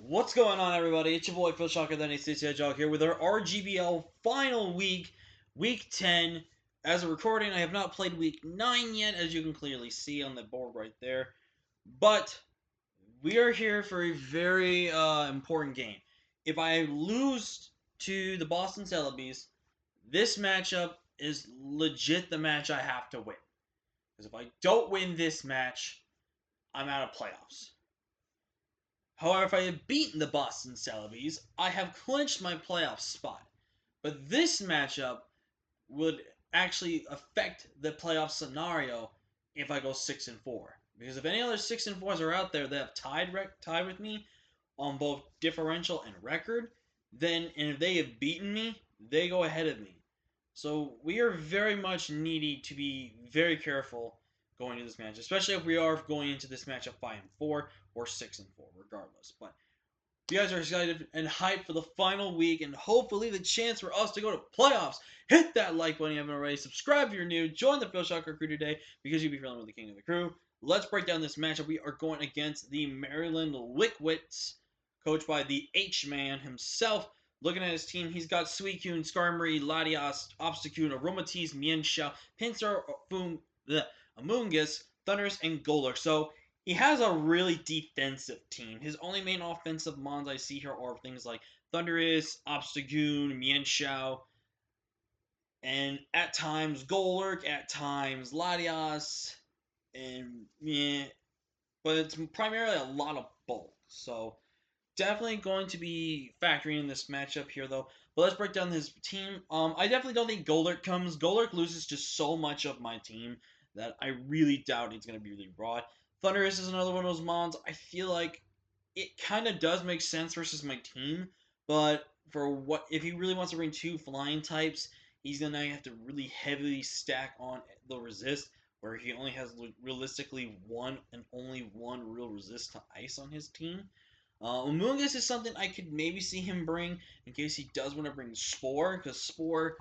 What's going on, everybody? It's your boy Phil Shocker, then ACC Jog here with our RGBL final week, week 10. As a recording, I have not played week 9 yet, as you can clearly see on the board right there. But we are here for a very important game. If I lose to the Boston Celtics, this matchup is legit the match I have to win. Because if I don't win this match, I'm out of playoffs. However, if I had beaten the Boston Celtics, I have clinched my playoff spot. But this matchup would actually affect the playoff scenario if I go 6-4. Because if any other 6-4s are out there that have tied with me on both differential and record, then and if they have beaten me, they go ahead of me. So we are very much needy to be very careful going into this match, especially if we are going into this match at 5-4 or 6-4, regardless. But you guys are excited and hyped for the final week and hopefully the chance for us to go to playoffs. Hit that like button if you haven't already. Subscribe if you're new. Join the Phil Shocker crew today because you'll be feeling with the king of the crew. Let's break down this matchup. We are going against the Maryland Wickwits, coached by the H-Man himself. Looking at his team, he's got Suicune, Skarmory, Latias, Obstacune, Aromatisse, Mienshao, Pinsir, Amoonguss, Thundurus, and Golurk. So he has a really defensive team. His only main offensive mons I see here are things like Thundurus, Obstagoon, Mienshao, and at times Golurk, at times Latias, and yeah, but it's primarily a lot of bulk. So definitely going to be factoring in this matchup here though. But let's break down his team. I definitely don't think Golurk comes. Golurk loses just so much of my team that I really doubt he's going to be really broad. Thundurus is another one of those mons. I feel like it kind of does make sense versus my team, but for what if he really wants to bring two flying types, he's gonna have to really heavily stack on the resist, where he only has realistically one and only one real resist to ice on his team. Amoonguss is something I could maybe see him bring in case he does want to bring Spore, because Spore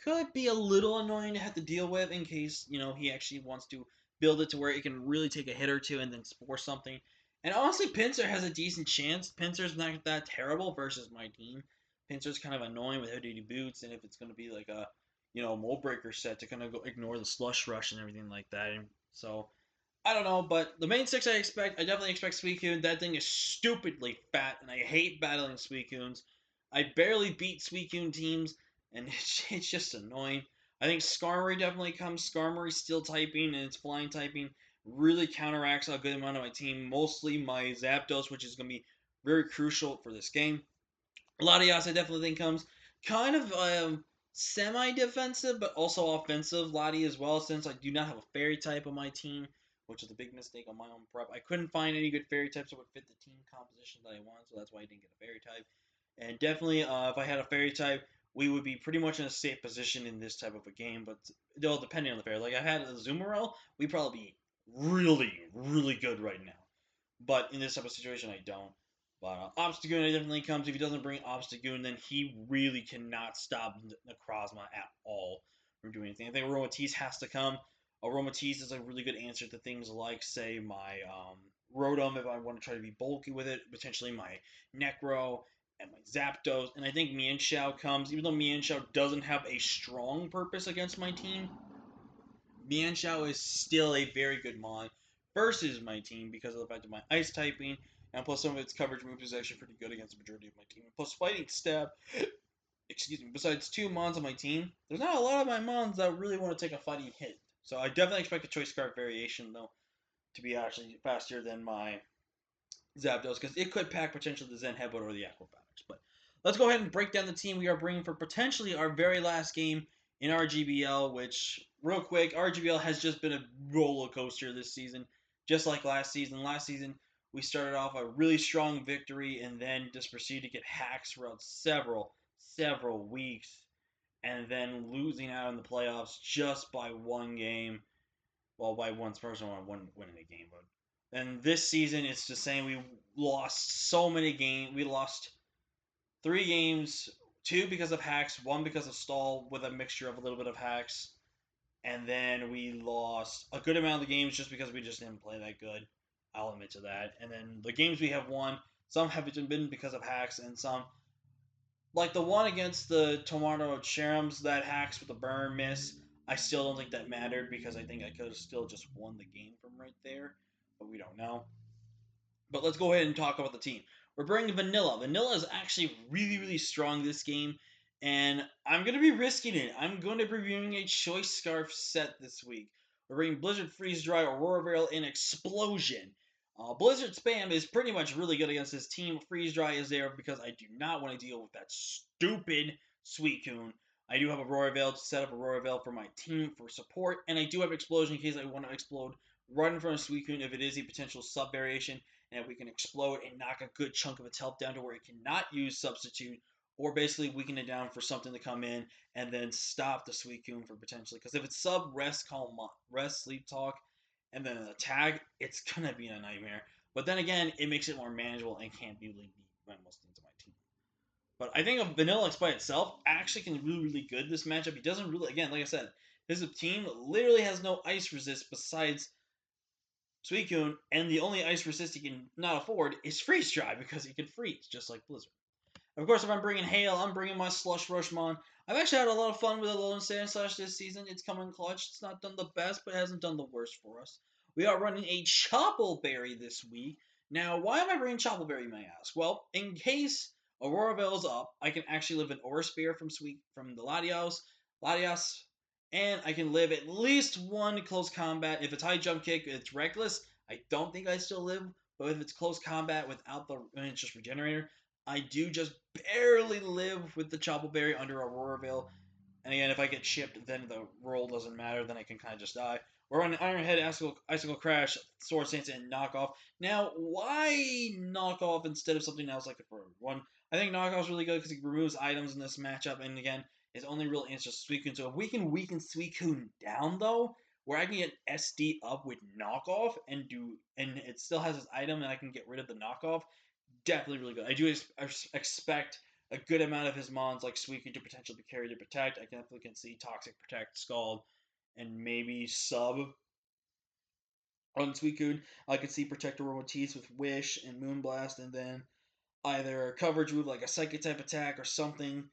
could be a little annoying to have to deal with in case, he actually wants to build it to where it can really take a hit or two and then Spore something. And honestly, Pinsir has a decent chance. Pinsir's not that terrible versus my team. Pinsir's kind of annoying with heavy duty boots, and if it's going to be like a, mold breaker set to kind of go ignore the slush rush and everything like that. And so I don't know, but the main six I definitely expect Suicune. That thing is stupidly fat, and I hate battling Suicunes. I barely beat Suicune teams, and it's just annoying. I think Skarmory definitely comes. Skarmory steel typing and its flying typing really counteracts a good amount of my team, mostly my Zapdos, which is going to be very crucial for this game. Latias, I definitely think comes kind of semi-defensive, but also offensive. Lottie as well, since I do not have a fairy type on my team, which is a big mistake on my own prep. I couldn't find any good fairy types that would fit the team composition that I want, so that's why I didn't get a fairy type. And definitely, if I had a fairy type, we would be pretty much in a safe position in this type of a game. But depending on the fairy, like I had a Zoomerl, we'd probably be really, really good right now. But in this type of situation, I don't. But Obstagoon definitely comes. If he doesn't bring Obstagoon, then he really cannot stop Necrozma at all from doing anything. I think Aromatisse has to come. Aromatisse is a really good answer to things like, say, my Rotom if I want to try to be bulky with it, potentially my Necro and my Zapdos. And I think Mienshao comes, even though Mienshao doesn't have a strong purpose against my team, Mienshao is still a very good mon versus my team because of the fact of my ice typing, and plus some of its coverage moves is actually pretty good against the majority of my team. And plus fighting stab, excuse me, besides two mons on my team, there's not a lot of my mons that really want to take a fighting hit. So I definitely expect a choice scarf variation though to be actually faster than my Zapdos because it could pack potentially the Zen Headbutt or the Acrobatics. But let's go ahead and break down the team we are bringing for potentially our very last game in RGBL, which, real quick, RGBL has just been a roller coaster this season, just like last season. Last season, we started off a really strong victory and then just proceeded to get hacks throughout several weeks, and then losing out in the playoffs just by one game. Well, by one person one winning a game, but and this season, it's the same. We lost so many games. We lost 3 games, two because of hacks, one because of stall with a mixture of a little bit of hacks, and then we lost a good amount of the games just because we just didn't play that good. I'll admit to that. And then the games we have won, Some have been because of hacks, and some, like the one against the Tomato Cherums, that hacks with the burn miss. I still don't think that mattered because I think I could have still just won the game from right there, but we don't know. But let's go ahead and talk about the team. We're bringing Vanilla. Vanilla is actually really, really strong this game, and I'm going to be risking it. I'm going to be reviewing a Choice Scarf set this week. We're bringing Blizzard, Freeze Dry, Aurora Veil, and Explosion. Blizzard Spam is pretty much really good against this team. Freeze Dry is there because I do not want to deal with that stupid Suicune. I do have Aurora Veil to set up Aurora Veil for my team for support, and I do have Explosion in case I want to explode right in front of Suicune if it is a potential sub variation, and we can explode and knock a good chunk of its health down to where it cannot use substitute, or basically weaken it down for something to come in and then stop the Suicune for potentially. Because if it's sub, rest, calm, rest, sleep talk, and then an attack, it's gonna be a nightmare. But then again, it makes it more manageable and can't really beat most things on my team. But I think a Vanilla X by itself actually can be really, really good this matchup. He doesn't really, again, like I said, his team literally has no ice resist besides Suicune, and the only ice resist he can not afford is Freeze Dry because he can freeze, just like Blizzard. Of course, if I'm bringing Hail, I'm bringing my Slush Rushmon. I've actually had a lot of fun with Alolan Sandslash this season. It's coming clutch. It's not done the best, but it hasn't done the worst for us. We are running a Choppleberry this week. Now, why am I bringing Choppleberry, you may ask? Well, in case Aurora Veil's up, I can actually live an Aura Spear from the Latios, and I can live at least one close combat. If it's high jump kick, it's reckless. I don't think I still live, but if it's close combat without the it's just regenerator, I do just barely live with the Choppleberry under Aurora Veil. And again, if I get chipped, then the roll doesn't matter. Then I can kind of just die. We're on Iron Head, Icicle Crash, Sword Stance, and Knockoff. Now, why Knockoff instead of something else like the first one? I think Knockoff's really good because it removes items in this matchup. And again, his only real answer is Suicune. So if we can weaken Suicune down, though, where I can get SD up with Knockoff and it still has his item and I can get rid of the Knockoff, definitely really good. I do expect a good amount of his mons like Suicune to potentially be carried to Protect. I definitely can see Toxic, Protect, Scald, and maybe Sub on Suicune. I could see Protect Aromatisse with Wish and Moonblast, and then either coverage move like a Psychic type attack or something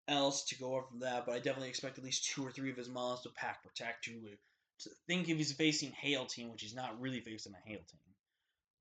else to go over from that. But I definitely expect at least 2 or 3 of his mons to pack Protect to think if he's facing Hail Team, which he's not really facing a Hail Team.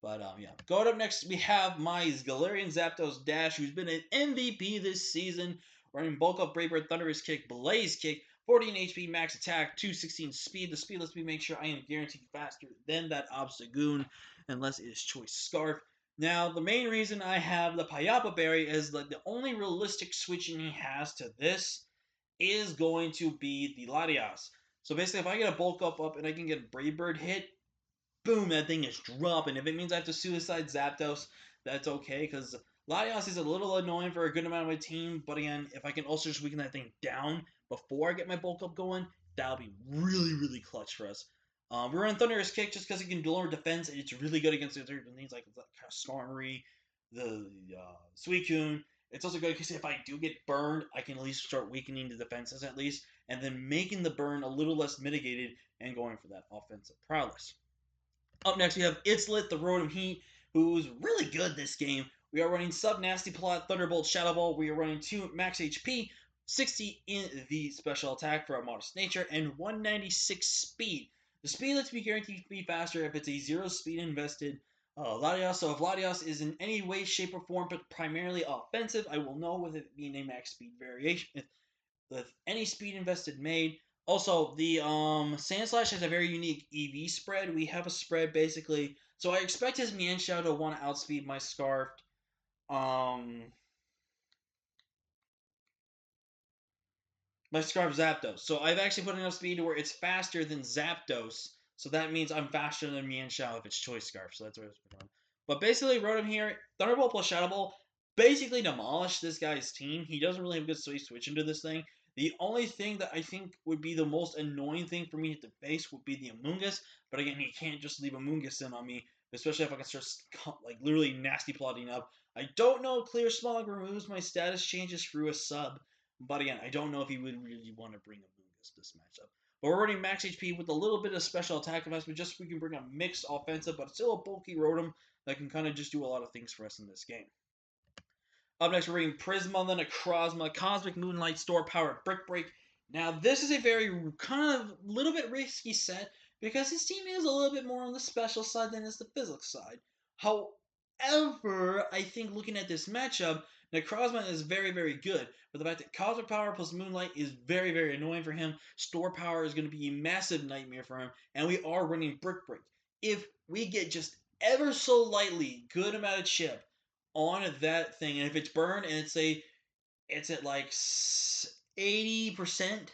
But yeah, going up next, we have my Galarian Zapdos Dash, who's been an MVP this season, running Bulk Up, Brave Bird, Thunderous Kick, Blaze Kick, 14 HP max attack, 216 speed. The speed lets me make sure I am guaranteed faster than that Obstagoon, unless it is Choice Scarf. Now, the main reason I have the Payapa Berry is that the only realistic switching he has to this is going to be the Latias. So basically, if I get a Bulk Up and I can get a Brave Bird hit, boom, that thing is dropping. If it means I have to suicide Zapdos, that's okay, because Latios is a little annoying for a good amount of my team, but again, if I can also just weaken that thing down before I get my bulk up going, that'll be really, really clutch for us. We're running Thunderous Kick just because it can lower defense, and it's really good against certain things like Skarmory, the Suicune. It's also good because if I do get burned, I can at least start weakening the defenses at least, and then making the burn a little less mitigated and going for that offensive prowess. Up next, we have It's Lit, the Rotom Heat, who's really good this game. We are running Sub Nasty Plot, Thunderbolt, Shadow Ball. We are running 2 max HP, 60 in the special attack for a modest nature, and 196 speed. The speed lets me guaranteed to be faster if it's a 0 speed invested Latios. So if Latios is in any way, shape, or form, but primarily offensive, I will know with it being a max speed variation. With any speed invested made. Also, the Sandslash has a very unique EV spread. We have a spread basically, so I expect his Mienshao to want to outspeed my Scarfed. My Scarf Zapdos. So I've actually put enough speed to where it's faster than Zapdos. So that means I'm faster than Mienshao if it's Choice Scarf. So that's what it's doing. But basically, Rotom here, Thunderbolt plus Shadow Ball, basically demolished this guy's team. He doesn't really have a good switch into this thing. The only thing that I think would be the most annoying thing for me to face would be the Amoonguss. But again, he can't just leave Amoonguss in on me, especially if I can start like literally nasty plotting up. I don't know if Clear Smog removes my status changes through a sub. But again, I don't know if he would really want to bring a Mungus this matchup. But we're running max HP with a little bit of special attack investment just so we can bring a mixed offensive, but still a bulky Rotom. that can kind of just do a lot of things for us in this game. Up next, we're reading Prisma, then Necrozma, Cosmic Moonlight, Store Power, Brick Break. Now, this is a very kind of little bit risky set because his team is a little bit more on the special side than is the physics side. However, I think looking at this matchup, Necrozma is very, very good. But the fact that Cosmic Power plus Moonlight is very, very annoying for him. Store Power is going to be a massive nightmare for him. And we are running Brick Break. If we get just ever so lightly good amount of chip on that thing, and if it's burned and it's at like 80%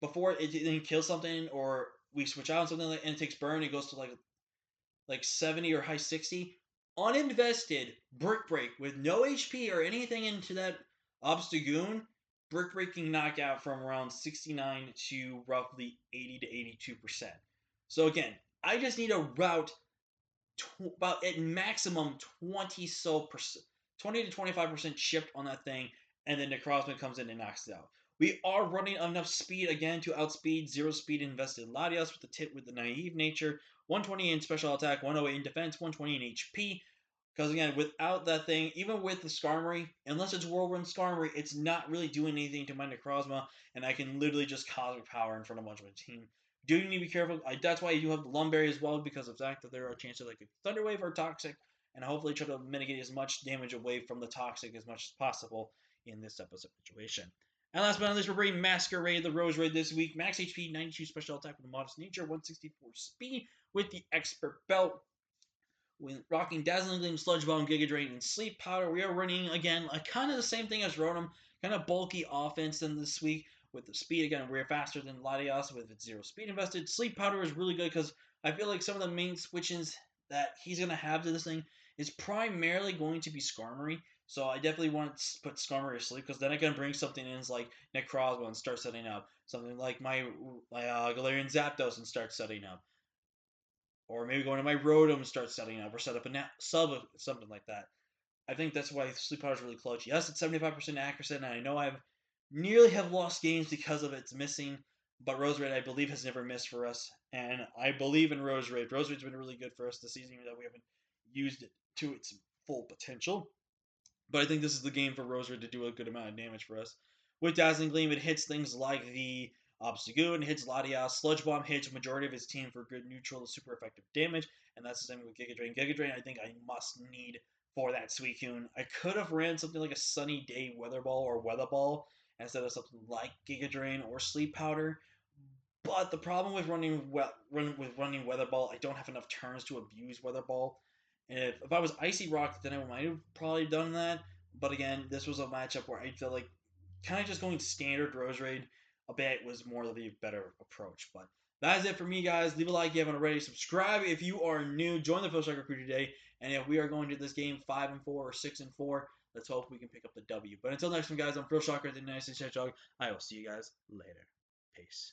before it then kills something, or we switch out on something and it takes burn, it goes to like 70 or high 60. Uninvested Brick Break with no HP or anything into that Obstagoon, Brick Breaking knockout from around 69 to roughly 80 to 82%. So again, I just need a route about at maximum 20 to 25% shipped on that thing, and then Necrozma comes in and knocks it out. We are running enough speed again to outspeed 0 speed invested Latias with the tip with the naive nature, 120 in special attack, 108 in defense, 120 in HP. Because again, without that thing, even with the Skarmory, unless it's Whirlwind Skarmory, it's not really doing anything to my Necrozma, and I can literally just Cosmic Power in front of a bunch of my team. Do you need to be careful? That's why you do have the Lumberry as well, because of the fact that there are chances like a Thunder Wave or Toxic, and hopefully try to mitigate as much damage away from the Toxic as much as possible in this type of situation. And last but not least, we're bringing Masquerade, the Rose Raid this week. Max HP, 92 special attack with a modest nature, 164 speed with the Expert Belt. With rocking Dazzling Gleam, Sludge Bomb, Giga Drain, and Sleep Powder, we are running again kind of the same thing as Rotom, kind of bulky offense in this week. With the speed again, we're faster than Latias with its 0 speed invested. Sleep Powder is really good because I feel like some of the main switches that he's gonna have to this thing is primarily going to be Skarmory. So I definitely want to put Skarmory to sleep because then I can bring something in like Necrozma and start setting up something like my Galarian Zapdos and start setting up. Or maybe go into my Rotom and start setting up, or set up a sub, something like that. I think that's why Sleep Powder is really clutch. Yes, it's 75% accuracy, and I know I've nearly have lost games because of its missing, but Rose Raid, I believe, has never missed for us, and I believe in Rose Raid. Rose Raid's been really good for us this season, even though we haven't used it to its full potential. But I think this is the game for Rose Raid to do a good amount of damage for us. With Dazzling Gleam, it hits things like the Obstagoon, hits Latias, Sludge Bomb hits majority of his team for good neutral to super effective damage, and that's the same with Giga Drain. Giga Drain, I think I must need for that Suicune. I could have ran something like a Sunny Day Weather Ball or Weather Ball instead of something like Giga Drain or Sleep Powder. But the problem with running Weather Ball, I don't have enough turns to abuse Weather Ball. And if I was Icy Rock, then I might have probably done that. But again, this was a matchup where I feel like kind of just going standard Rose Raid a bit was more of a better approach. But that is it for me, guys. Leave a like if you haven't already. Subscribe if you are new. Join the Phil Shocker crew today. And if we are going to this game 5-4 or 6-4, let's hope we can pick up the W. But until next time, guys, I'm Phil Shocker, the United States Hedgehog. I will see you guys later. Peace.